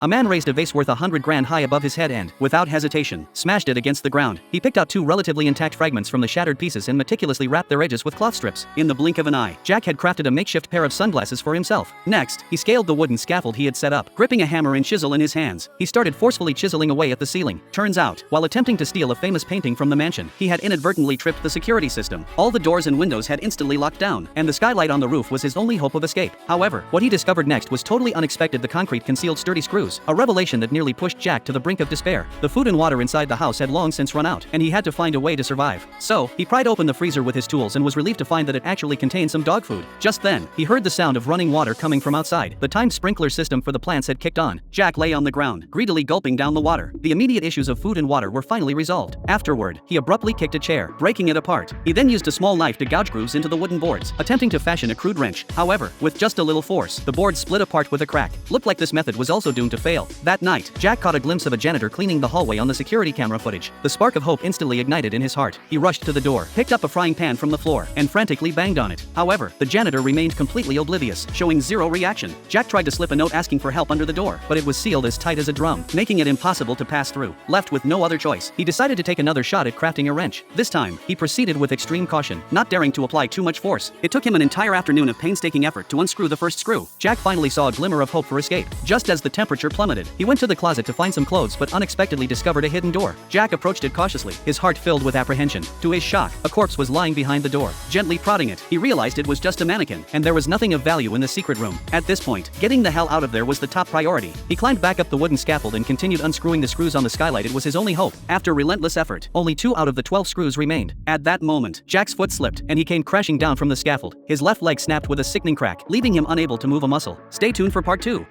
A man raised a vase worth 100 grand high above his head and, without hesitation, smashed it against the ground. He picked out two relatively intact fragments from the shattered pieces and meticulously wrapped their edges with cloth strips. In the blink of an eye, Jack had crafted a makeshift pair of sunglasses for himself. Next, he scaled the wooden scaffold he had set up. Gripping a hammer and chisel in his hands, he started forcefully chiseling away at the ceiling. Turns out, while attempting to steal a famous painting from the mansion, he had inadvertently tripped the security system. All the doors and windows had instantly locked down, and the skylight on the roof was his only hope of escape. However, what he discovered next was totally unexpected. The concrete concealed sturdy screws, a revelation that nearly pushed Jack to the brink of despair. The food and water inside the house had long since run out, and he had to find a way to survive. So, he pried open the freezer with his tools and was relieved to find that it actually contained some dog food. Just then, he heard the sound of running water coming from outside. The timed sprinkler system for the plants had kicked on. Jack lay on the ground, greedily gulping down the water. The immediate issues of food and water were finally resolved. Afterward, he abruptly kicked a chair, breaking it apart. He then used a small knife to gouge grooves into the wooden boards, attempting to fashion a crude wrench. However, with just a little force, the boards split apart with a crack. Looked like this method was also doomed to fail. That night, Jack caught a glimpse of a janitor cleaning the hallway on the security camera footage. The spark of hope instantly ignited in his heart. He rushed to the door, picked up a frying pan from the floor, and frantically banged on it. However, the janitor remained completely oblivious, showing zero reaction. Jack tried to slip a note asking for help under the door, but it was sealed as tight as a drum, making it impossible to pass through. Left with no other choice, he decided to take another shot at crafting a wrench. This time, he proceeded with extreme caution, not daring to apply too much force. It took him an entire afternoon of painstaking effort to unscrew the first screw. Jack finally saw a glimmer of hope for escape. Just as the temperature plummeted, he went to the closet to find some clothes but unexpectedly discovered a hidden door. Jack approached it cautiously, his heart filled with apprehension. To his shock, a corpse was lying behind the door. Gently prodding it, he realized it was just a mannequin, and there was nothing of value in the secret room. At this point, getting the hell out of there was the top priority. He climbed back up the wooden scaffold and continued unscrewing the screws on the skylight. It was his only hope. After relentless effort, only 2 out of the 12 screws remained. At that moment, Jack's foot slipped, and he came crashing down from the scaffold. His left leg snapped with a sickening crack, leaving him unable to move a muscle. Stay tuned for part 2.